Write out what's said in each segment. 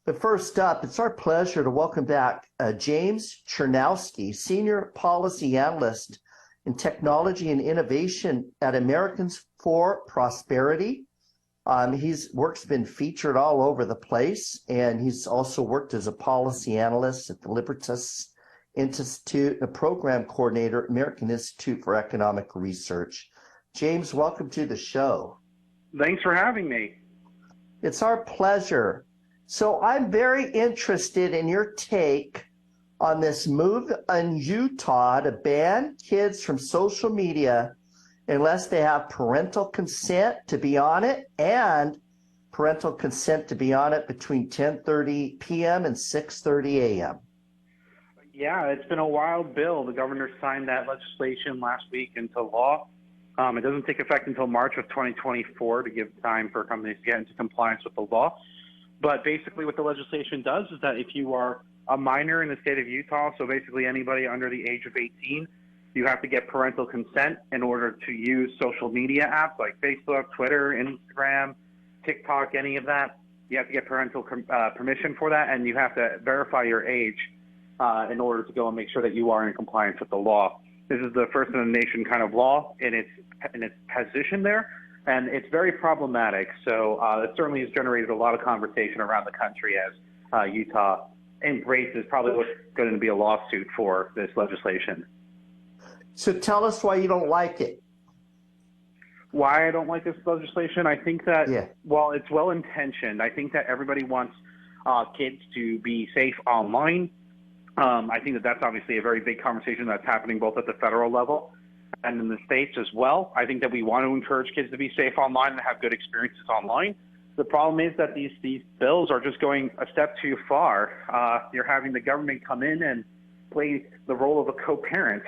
But first up, it's our pleasure to welcome back James Czerniawski, Senior Policy Analyst in Technology and Innovation at Americans for Prosperity. His work's been featured all over the place, and he's also worked as a policy analyst at the Libertas Institute, a program coordinator at American Institute for Economic Research. James, welcome to the show. Thanks for having me. It's our pleasure. So I'm very interested in your take on this move in Utah to ban kids from social media unless they have parental consent to be on it and parental consent to be on it between 10:30 p.m. and 6:30 a.m. Yeah, it's been a wild bill. The governor signed that legislation last week into law. It doesn't take effect until March of 2024 to give time for companies to get into compliance with the law. But basically what the legislation does is that if you are a minor in the state of Utah, so basically anybody under the age of 18, you have to get parental consent in order to use social media apps like Facebook, Twitter, Instagram, TikTok, any of that. You have to get parental permission for that, and you have to verify your age in order to go and make sure that you are in compliance with the law. This is the first in the nation kind of law in its position there, and it's very problematic. So it certainly has generated a lot of conversation around the country as Utah embraces probably what's going to be a lawsuit for this legislation. So tell us why you don't like it. Why I don't like this legislation? I think that while it's well-intentioned, I think that everybody wants kids to be safe online. I think that that's obviously a very big conversation that's happening both at the federal level and in the states as well. I think that we want to encourage kids to be safe online and have good experiences online. The problem is that these bills are just going a step too far. You're having the government come in and play the role of a co-parent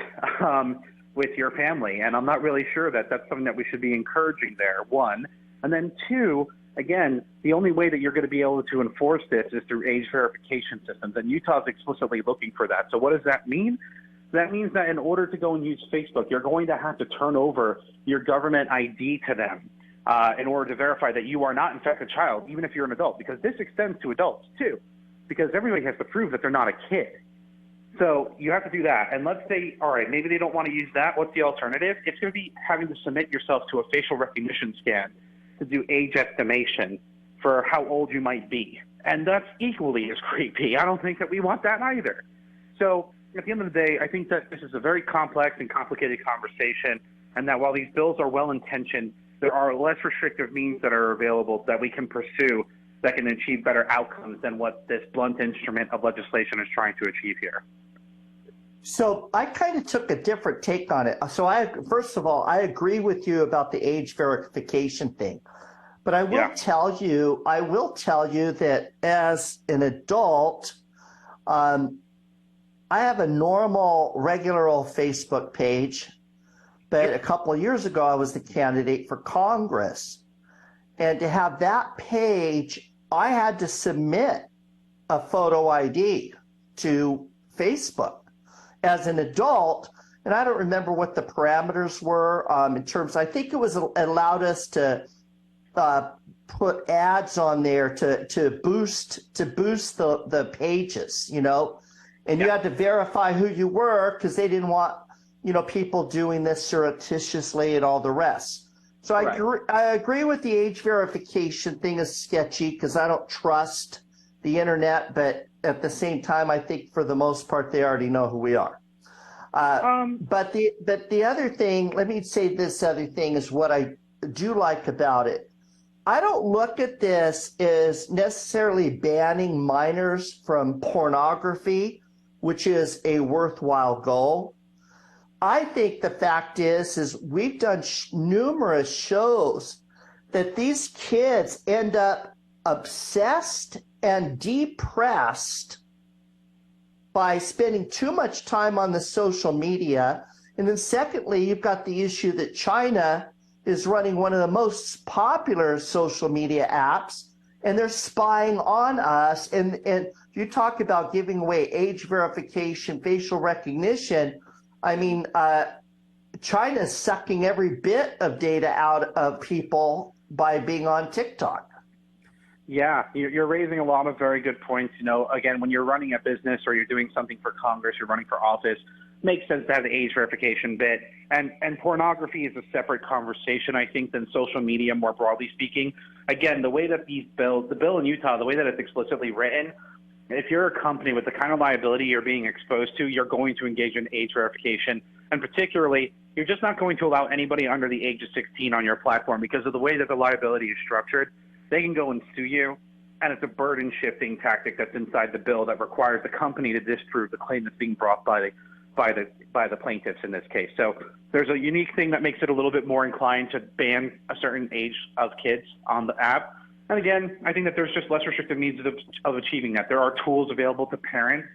with your family, and I'm not really sure that that's something that we should be encouraging there, one. And then two, again, the only way that you're going to be able to enforce this is through age verification systems, and Utah is explicitly looking for that. So what does that mean? That means that in order to go and use Facebook, you're going to have to turn over your government ID to them in order to verify that you are not, in fact, a child, even if you're an adult, because this extends to adults, too, because everybody has to prove that they're not a kid. So you have to do that. And let's say, all right, maybe they don't want to use that. What's the alternative? It's going to be having to submit yourself to a facial recognition scan to do age estimation for how old you might be. And that's equally as creepy. I don't think that we want that either. So at the end of the day, I think that this is a very complex and complicated conversation, and that while these bills are well-intentioned, there are less restrictive means that are available that we can pursue that can achieve better outcomes than what this blunt instrument of legislation is trying to achieve here. So I kind of took a different take on it. So first of all, I agree with you about the age verification thing, but I will tell you that as an adult, I have a normal, regular old Facebook page, but a couple of years ago, I was the candidate for Congress. And to have that page, I had to submit a photo ID to Facebook. As an adult, and I don't remember what the parameters were in terms, I think it was allowed us to put ads on there to boost the pages, you know, and you had to verify who you were because they didn't want, you know, people doing this surreptitiously and all the rest. So I agree with the age verification thing is sketchy because I don't trust the internet, but at the same time, I think for the most part, they already know who we are. But the other thing, let me say this other thing is what I do like about it. I don't look at this as necessarily banning minors from pornography, which is a worthwhile goal. I think the fact is we've done numerous shows that these kids end up obsessed and depressed by spending too much time on the social media. And then secondly, you've got the issue that China is running one of the most popular social media apps, and they're spying on us. And you talk about giving away age verification, facial recognition. I mean, China's sucking every bit of data out of people by being on TikTok. Yeah, you're raising a lot of very good points. You know, again, when you're running a business or you're doing something for Congress, you're running for office, makes sense to have the age verification bit. And pornography is a separate conversation, I think, than social media, more broadly speaking. Again, the way that the bill in Utah, the way that it's explicitly written, if you're a company with the kind of liability you're being exposed to, you're going to engage in age verification. And particularly, you're just not going to allow anybody under the age of 16 on your platform because of the way that the liability is structured. They can go and sue you, and it's a burden-shifting tactic that's inside the bill that requires the company to disprove the claim that's being brought by the plaintiffs in this case. So there's a unique thing that makes it a little bit more inclined to ban a certain age of kids on the app. And again, I think that there's just less restrictive means of achieving that. There are tools available to parents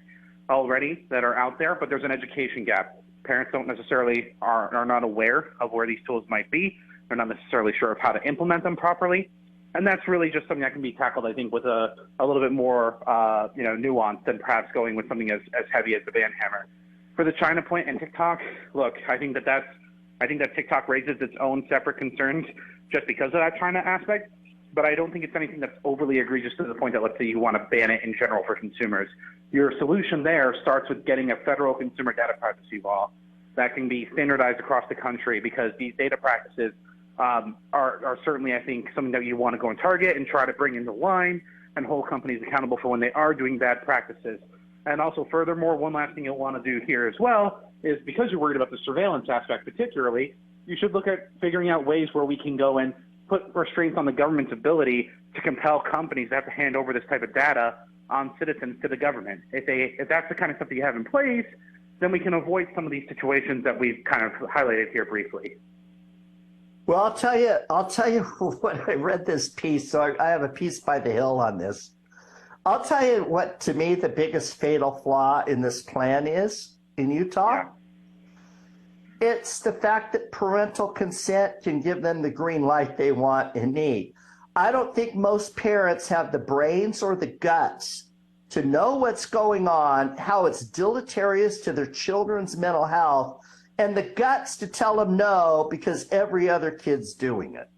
already that are out there, but there's an education gap. Parents don't necessarily are not aware of where these tools might be. They're not necessarily sure of how to implement them properly. And that's really just something that can be tackled, I think, with a little bit more, nuance than perhaps going with something as heavy as the ban hammer. For the China point and TikTok, look, I think that TikTok raises its own separate concerns just because of that China aspect. But I don't think it's anything that's overly egregious to the point that, let's say, you want to ban it in general for consumers. Your solution there starts with getting a federal consumer data privacy law that can be standardized across the country, because these data practices are certainly, I think, something that you want to go and target and try to bring into line and hold companies accountable for when they are doing bad practices. And also, furthermore, one last thing you'll want to do here as well is, because you're worried about the surveillance aspect particularly, you should look at figuring out ways where we can go and put restraints on the government's ability to compel companies to have to hand over this type of data on citizens to the government. If that's the kind of stuff that you have in place, then we can avoid some of these situations that we've kind of highlighted here briefly. Well, I'll tell you when I read this piece, so I have a piece by the Hill on this. I'll tell you what, to me, the biggest fatal flaw in this plan is in Utah. Yeah. It's the fact that parental consent can give them the green light they want and need. I don't think most parents have the brains or the guts to know what's going on, how it's deleterious to their children's mental health, and the guts to tell them no because every other kid's doing it.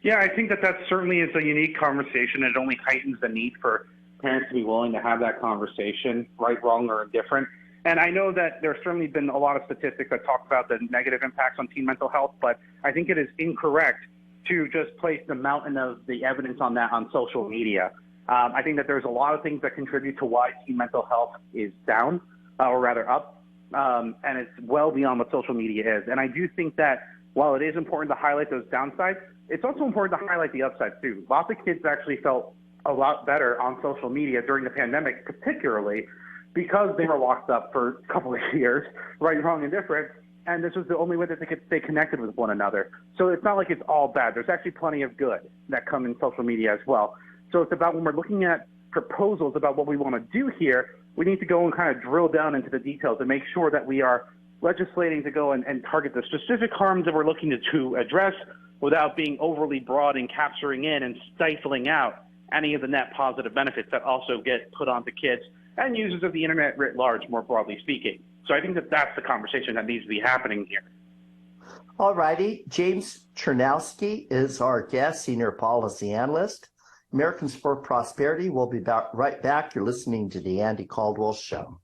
Yeah, I think that certainly is a unique conversation. It only heightens the need for parents to be willing to have that conversation, right, wrong, or indifferent. And I know that there's certainly been a lot of statistics that talk about the negative impacts on teen mental health, but I think it is incorrect to just place the mountain of the evidence on that on social media. I think that there's a lot of things that contribute to why teen mental health is down, or rather up, and it's well beyond what social media is. And I do think that while it is important to highlight those downsides, it's also important to highlight the upside too. Lots of kids actually felt a lot better on social media during the pandemic, particularly because they were locked up for a couple of years, right, wrong, and different, and this was the only way that they could stay connected with one another. So it's not like it's all bad. There's actually plenty of good that come in social media as well. So it's about, when we're looking at proposals about what we want to do here, we need to go and kind of drill down into the details and make sure that we are legislating to go and target the specific harms that we're looking to address without being overly broad and capturing in and stifling out any of the net positive benefits that also get put onto kids and users of the internet writ large, more broadly speaking. So I think that that's the conversation that needs to be happening here. All righty. James Czerniawski is our guest, senior policy analyst. Americans for Prosperity. We'll be right back. You're listening to the Andy Caldwell Show.